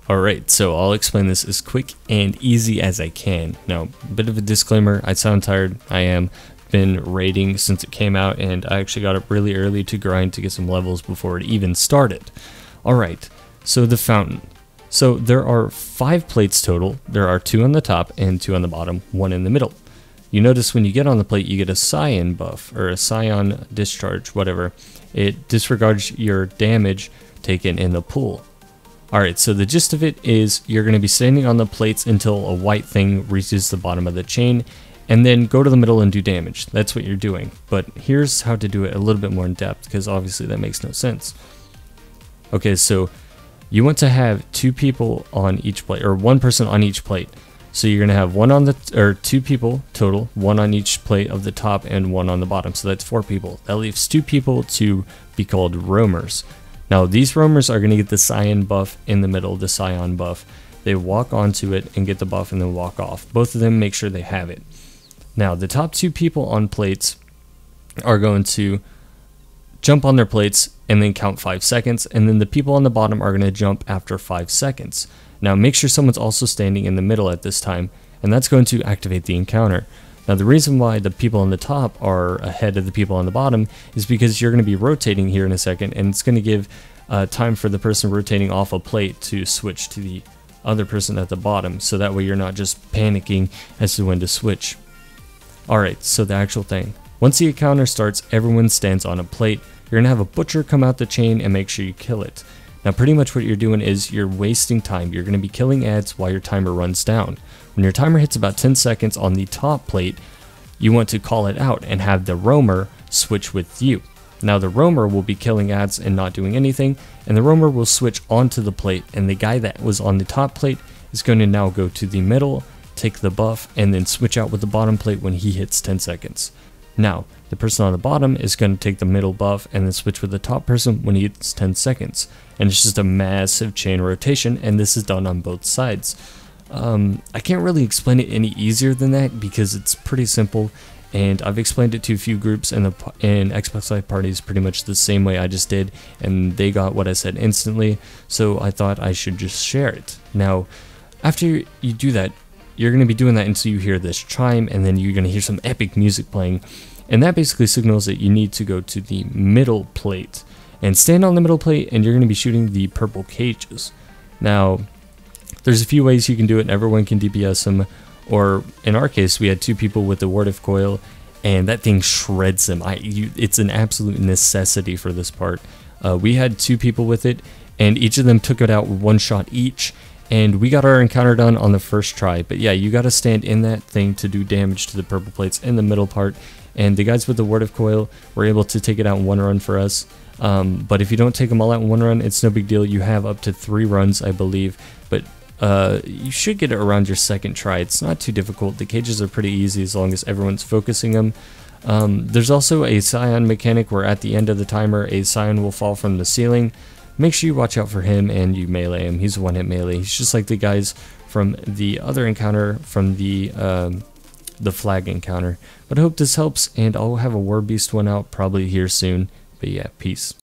Alright, so I'll explain this as quick and easy as I can. Now, a bit of a disclaimer, I sound tired, I am. Been raiding since it came out, and I actually got up really early to grind to get some levels before it even started. Alright, so the fountain. So there are 5 plates total. There are 2 on the top and 2 on the bottom, 1 in the middle. You notice when you get on the plate, you get a scion buff, or a scion discharge, whatever. It disregards your damage taken in the pool. Alright, so the gist of it is you're going to be standing on the plates until a white thing reaches the bottom of the chain, and then go to the middle and do damage. That's what you're doing. But here's how to do it a little bit more in depth, because obviously that makes no sense. Okay, so you want to have 2 people on each plate, or 1 person on each plate. So you're going to have 2 people total, 1 on each plate of the top and 1 on the bottom. So that's 4 people. That leaves 2 people to be called roamers. Now these roamers are going to get the scion buff in the middle, the scion buff. They walk onto it and get the buff and then walk off. Both of them make sure they have it. Now the top 2 people on plates are going to jump on their plates and then count 5 seconds, and then the people on the bottom are going to jump after 5 seconds. Now make sure someone's also standing in the middle at this time, and that's going to activate the encounter. Now the reason why the people on the top are ahead of the people on the bottom is because you're going to be rotating here in a second, and it's going to give time for the person rotating off a plate to switch to the other person at the bottom, so that way you're not just panicking as to when to switch. Alright, so the actual thing. Once the encounter starts, everyone stands on a plate. You're going to have a butcher come out the chain and make sure you kill it. Now pretty much what you're doing is you're wasting time. You're going to be killing ads while your timer runs down. When your timer hits about 10 seconds on the top plate, you want to call it out and have the roamer switch with you. Now the roamer will be killing ads and not doing anything, and the roamer will switch onto the plate, and the guy that was on the top plate is going to now go to the middle, take the buff, and then switch out with the bottom plate when he hits 10 seconds. Now, the person on the bottom is going to take the middle buff and then switch with the top person when he hits 10 seconds. And it's just a massive chain rotation, and this is done on both sides. I can't really explain it any easier than that because it's pretty simple, and I've explained it to a few groups in Xbox Live parties pretty much the same way I just did, and they got what I said instantly, so I thought I should just share it. Now, after you do that, you're going to be doing that until you hear this chime, and then you're going to hear some epic music playing, and that basically signals that you need to go to the middle plate and stand on the middle plate, and you're going to be shooting the purple cages. Now, there's a few ways you can do it, and everyone can DPS them, or in our case, we had 2 people with the ward of coil, and that thing shreds them. It's an absolute necessity for this part. We had 2 people with it, and each of them took it out with 1 shot each, and we got our encounter done on the first try. But yeah, you got to stand in that thing to do damage to the purple plates in the middle part, and the guys with the ward of coil were able to take it out in 1 run for us. But if you don't take them all out in 1 run, it's no big deal. You have up to 3 runs, I believe, but you should get it around your 2nd try. It's not too difficult. The cages are pretty easy as long as everyone's focusing them. There's also a scion mechanic where at the end of the timer, a scion will fall from the ceiling. Make sure you watch out for him and you melee him. He's a 1-hit melee. He's just like the guys from the other encounter, from the flag encounter. But I hope this helps, and I'll have a War Beast one out probably here soon. But yeah, peace.